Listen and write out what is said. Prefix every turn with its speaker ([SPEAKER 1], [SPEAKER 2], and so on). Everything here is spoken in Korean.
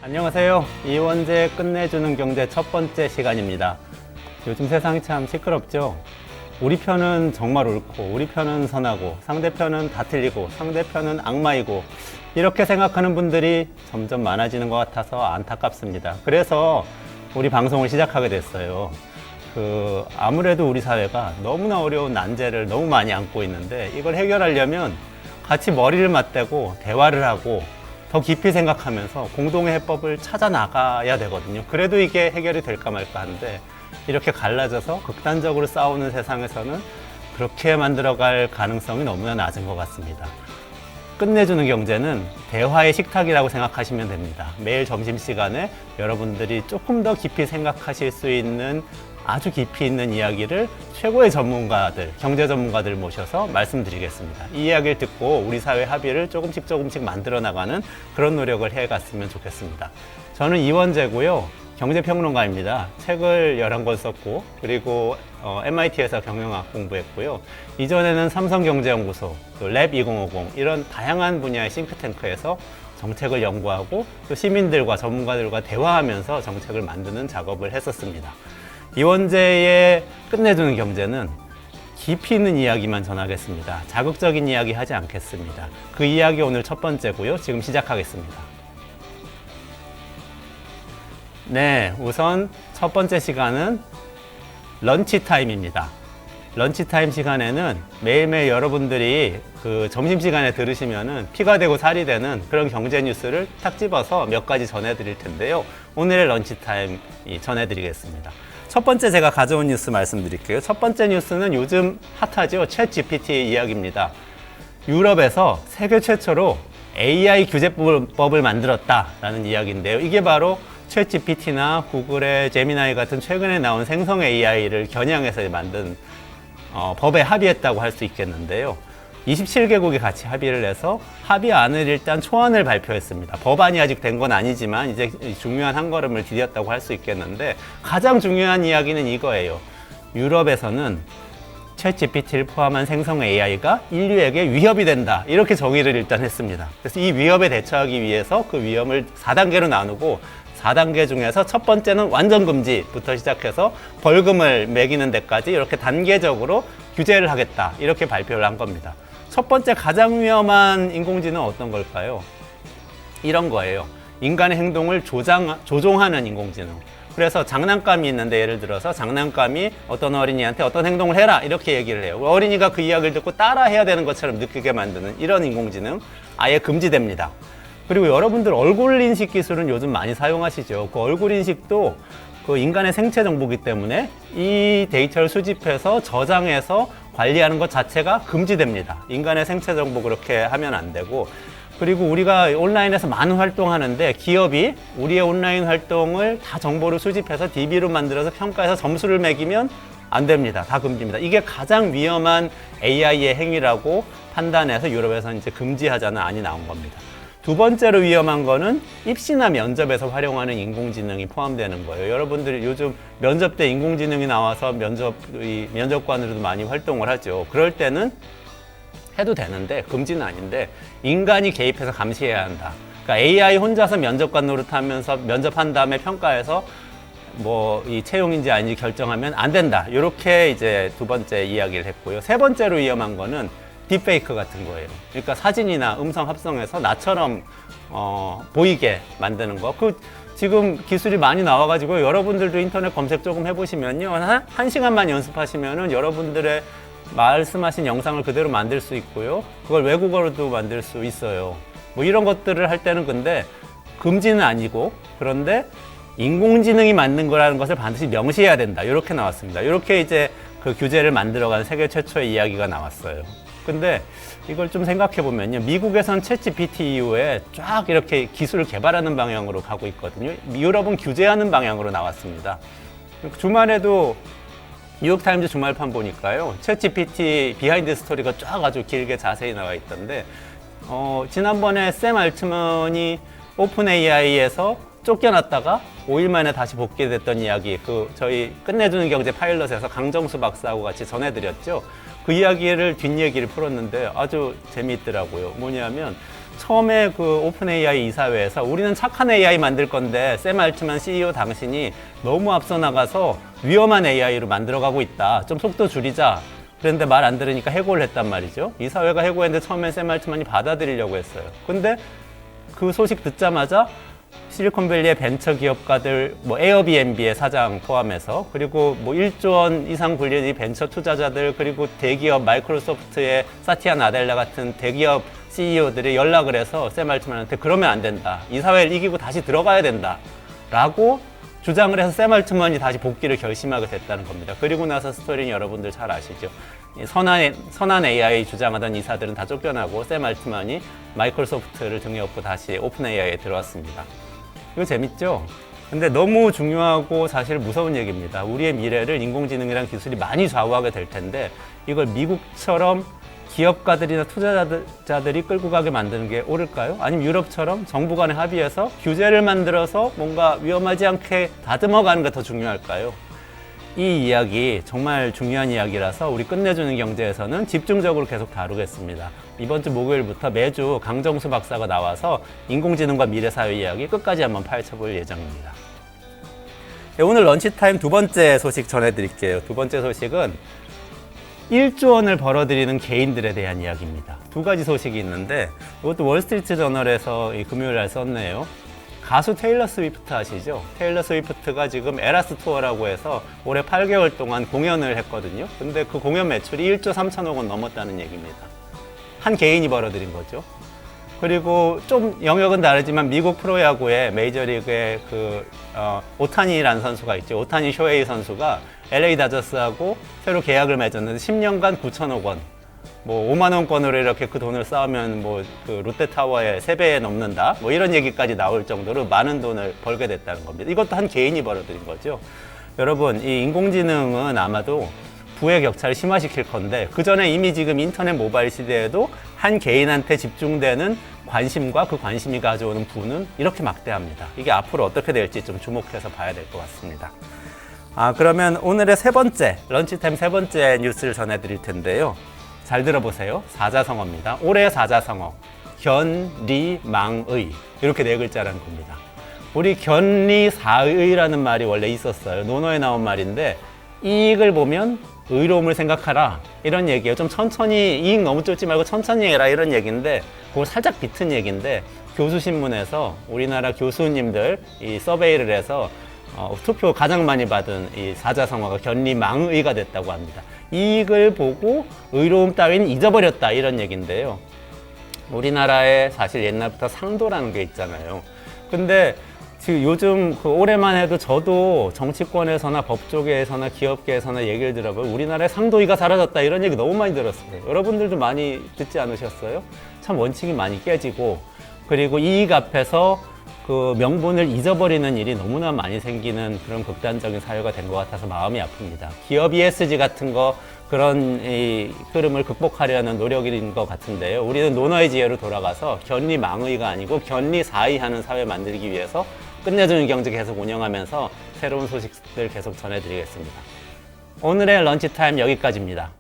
[SPEAKER 1] 안녕하세요. 이원재 끝내주는 경제 첫 번째 시간입니다. 요즘 세상이 참 시끄럽죠? 우리 편은 정말 옳고, 우리 편은 선하고, 상대편은 다 틀리고, 상대편은 악마이고, 이렇게 생각하는 분들이 점점 많아지는 것 같아서 안타깝습니다. 그래서 우리 방송을 시작하게 됐어요. 아무래도 우리 사회가 너무나 어려운 난제를 너무 많이 안고 있는데, 이걸 해결하려면 같이 머리를 맞대고 대화를 하고 더 깊이 생각하면서 공동의 해법을 찾아 나가야 되거든요. 그래도 이게 해결이 될까 말까 한데, 이렇게 갈라져서 극단적으로 싸우는 세상에서는 그렇게 만들어갈 가능성이 너무나 낮은 것 같습니다. 끝내주는 경제는 대화의 식탁이라고 생각하시면 됩니다. 매일 점심시간에 여러분들이 조금 더 깊이 생각하실 수 있는 아주 깊이 있는 이야기를 최고의 전문가들, 경제 전문가들을 모셔서 말씀드리겠습니다. 이 이야기를 듣고 우리 사회 합의를 조금씩 만들어 나가는 그런 노력을 해갔으면 좋겠습니다. 저는 이원재고요. 경제평론가입니다. 책을 11권 썼고, 그리고 MIT에서 경영학 공부했고요. 이전에는 삼성경제연구소, 또 랩2050 이런 다양한 분야의 싱크탱크에서 정책을 연구하고 또 시민들과 전문가들과 대화하면서 정책을 만드는 작업을 했었습니다. 이원재의 끝내주는 경제는 깊이 있는 이야기만 전하겠습니다. 자극적인 이야기 하지 않겠습니다. 그 이야기 오늘 첫 번째고요. 지금 시작하겠습니다. 네, 우선 첫 번째 시간은 런치타임입니다. 런치타임 시간에는 매일매일 여러분들이 점심시간에 들으시면은 피가 되고 살이 되는 그런 경제 뉴스를 탁 집어서 몇 가지 전해드릴 텐데요. 오늘의 런치타임 전해드리겠습니다. 첫 번째 제가 가져온 뉴스 말씀드릴게요. 첫 번째 뉴스는 요즘 핫하죠. 챗 GPT 이야기입니다. 유럽에서 세계 최초로 AI 규제법을 만들었다라는 이야기인데요. 이게 바로 챗 GPT나 구글의 제미나이 같은 최근에 나온 생성 AI를 겨냥해서 만든 법에 합의했다고 할 수 있겠는데요. 27개국이 같이 합의를 해서 합의안을 일단 초안을 발표했습니다. 법안이 아직 된 건 아니지만 이제 중요한 한 걸음을 디뎠다고 할 수 있겠는데, 가장 중요한 이야기는 이거예요. 유럽에서는 챗 GPT를 포함한 생성 AI가 인류에게 위협이 된다, 이렇게 정의를 일단 했습니다. 그래서 이 위협에 대처하기 위해서 그 위험을 4단계로 나누고, 4단계 중에서 첫 번째는 완전 금지부터 시작해서 벌금을 매기는 데까지 이렇게 단계적으로 규제를 하겠다, 이렇게 발표를 한 겁니다. 첫 번째 가장 위험한 인공지능은 어떤 걸까요? 이런 거예요. 인간의 행동을 조종하는 인공지능. 그래서 장난감이 있는데, 예를 들어서 장난감이 어떤 어린이한테 어떤 행동을 해라, 이렇게 얘기를 해요. 어린이가 그 이야기를 듣고 따라 해야 되는 것처럼 느끼게 만드는 이런 인공지능 아예 금지됩니다. 그리고 여러분들 얼굴 인식 기술은 요즘 많이 사용하시죠. 그 얼굴 인식도 그 인간의 생체 정보이기 때문에 이 데이터를 수집해서 저장해서 관리하는 것 자체가 금지됩니다. 인간의 생체 정보 그렇게 하면 안 되고, 그리고 우리가 온라인에서 많은 활동하는데 기업이 우리의 온라인 활동을 다 정보를 수집해서 DB로 만들어서 평가해서 점수를 매기면 안 됩니다. 다 금지입니다. 이게 가장 위험한 AI의 행위라고 판단해서 유럽에서 이제 금지하자는 안이 나온 겁니다. 두 번째로 위험한 거는 입시나 면접에서 활용하는 인공지능이 포함되는 거예요. 여러분들이 요즘 면접 때 인공지능이 나와서 면접관으로도 많이 활동을 하죠. 그럴 때는 해도 되는데, 금지는 아닌데 인간이 개입해서 감시해야 한다. 그러니까 AI 혼자서 면접관 노릇하면서 면접한 다음에 평가해서 이 채용인지 아닌지 결정하면 안 된다. 이렇게 이제 두 번째 이야기를 했고요. 세 번째로 위험한 거는 딥페이크 같은 거예요. 그러니까 사진이나 음성 합성해서 나처럼 보이게 만드는 거. 지금 기술이 많이 나와가지고 여러분들도 인터넷 검색 조금 해보시면요, 한 시간만 연습하시면은 여러분들의 말씀하신 영상을 그대로 만들 수 있고요, 그걸 외국어로도 만들 수 있어요. 이런 것들을 할 때는 근데 금지는 아니고, 그런데 인공지능이 만든 거라는 것을 반드시 명시해야 된다, 이렇게 나왔습니다. 이렇게 이제 그 규제를 만들어간 세계 최초의 이야기가 나왔어요. 근데 이걸 좀 생각해 보면요, 미국에선 챗 GPT 이후에 쫙 이렇게 기술을 개발하는 방향으로 가고 있거든요. 유럽은 규제하는 방향으로 나왔습니다. 주말에도 뉴욕타임즈 주말판 보니까요, 챗 GPT 비하인드 스토리가 쫙 아주 길게 자세히 나와 있던데, 지난번에 샘 알트먼이 오픈 AI에서 쫓겨났다가 5일 만에 다시 복귀됐던 이야기, 저희 끝내주는 경제 파일럿에서 강정수 박사하고 같이 전해드렸죠. 그 이야기를 뒷얘기를 풀었는데 아주 재미있더라고요. 뭐냐면 처음에 그 오픈 AI 이사회에서 우리는 착한 AI 만들 건데 샘 알트만 CEO 당신이 너무 앞서 나가서 위험한 AI로 만들어가고 있다. 좀 속도 줄이자. 그런데 말 안 들으니까 해고를 했단 말이죠. 이사회가 해고했는데 처음엔 샘 알트만이 받아들이려고 했어요. 근데 그 소식 듣자마자 실리콘밸리의 벤처 기업가들, 뭐 에어비앤비의 사장 포함해서, 그리고 뭐 1조 원 이상 굴리는 이 벤처 투자자들, 그리고 대기업 마이크로소프트의 사티아 나델라 같은 대기업 CEO들이 연락을 해서 샘 알트만한테 그러면 안 된다. 이사회를 이기고 다시 들어가야 된다. 라고 주장을 해서 샘 알트만이 다시 복귀를 결심하게 됐다는 겁니다. 그리고 나서 스토리는 여러분들 잘 아시죠. 선한 AI 주장하던 이사들은 다 쫓겨나고 샘 알트만이 마이크로소프트를 등에 업고 다시 오픈 AI에 들어왔습니다. 이거 재밌죠? 근데 너무 중요하고 사실 무서운 얘기입니다. 우리의 미래를 인공지능이라는 기술이 많이 좌우하게 될 텐데 이걸 미국처럼 기업가들이나 투자자들이 끌고 가게 만드는 게 옳을까요? 아니면 유럽처럼 정부 간에 합의해서 규제를 만들어서 뭔가 위험하지 않게 다듬어가는 게 더 중요할까요? 이 이야기 정말 중요한 이야기라서 우리 끝내주는 경제에서는 집중적으로 계속 다루겠습니다. 이번 주 목요일부터 매주 강정수 박사가 나와서 인공지능과 미래사회 이야기 끝까지 한번 파헤쳐볼 예정입니다. 네, 오늘 런치타임 두 번째 소식 전해드릴게요. 두 번째 소식은 1조 원을 벌어들이는 개인들에 대한 이야기입니다. 두 가지 소식이 있는데 이것도 월스트리트 저널에서 금요일 날 썼네요. 가수 테일러 스위프트 아시죠? 테일러 스위프트가 지금 에라스 투어라고 해서 올해 8개월 동안 공연을 했거든요. 근데 그 공연 매출이 1조 3천억 원 넘었다는 얘기입니다. 한 개인이 벌어들인 거죠. 그리고 좀 영역은 다르지만 미국 프로야구의 메이저리그의 오타니라는 선수가 있죠. 오타니 쇼헤이 선수가 LA 다저스하고 새로 계약을 맺었는데 10년간 9천억 원. 뭐 5만 원권으로 이렇게 그 돈을 쌓으면 뭐 그 롯데타워의 3배에 넘는다. 뭐 이런 얘기까지 나올 정도로 많은 돈을 벌게 됐다는 겁니다. 이것도 한 개인이 벌어들인 거죠. 여러분, 이 인공지능은 아마도 부의 격차를 심화시킬 건데 그 전에 이미 지금 인터넷 모바일 시대에도 한 개인한테 집중되는 관심과 그 관심이 가져오는 부는 이렇게 막대합니다. 이게 앞으로 어떻게 될지 좀 주목해서 봐야 될 것 같습니다. 그러면 오늘의 런치타임 세 번째 뉴스를 전해드릴 텐데요. 잘 들어보세요. 사자성어입니다. 올해 사자성어. 견리망의. 이렇게 네 글자라는 겁니다. 우리 견리사의라는 말이 원래 있었어요. 논어에 나온 말인데 이익을 보면 의로움을 생각하라. 이런 얘기예요. 좀 천천히, 이익 너무 쫓지 말고 천천히 해라. 이런 얘기인데 그걸 살짝 비튼 얘기인데 교수신문에서 우리나라 교수님들 이 서베이를 해서 투표 가장 많이 받은 이 사자성어가 견리망의가 됐다고 합니다. 이익을 보고 의로움 따위는 잊어버렸다 이런 얘기인데요. 우리나라에 사실 옛날부터 상도라는 게 있잖아요. 근데 지금 요즘 올해만 해도 저도 정치권에서나 법조계에서나 기업계에서나 얘기를 들어보면 우리나라의 상도의가 사라졌다 이런 얘기 너무 많이 들었어요. 여러분들도 많이 듣지 않으셨어요? 참 원칙이 많이 깨지고 그리고 이익 앞에서 그 명분을 잊어버리는 일이 너무나 많이 생기는 그런 극단적인 사회가 된 것 같아서 마음이 아픕니다. 기업 ESG 같은 거 그런 이 흐름을 극복하려는 노력인 것 같은데요. 우리는 논어의 지혜로 돌아가서 견리망의가 아니고 견리사의하는 사회 만들기 위해서 끝내주는 경제 계속 운영하면서 새로운 소식들 계속 전해드리겠습니다. 오늘의 런치타임 여기까지입니다.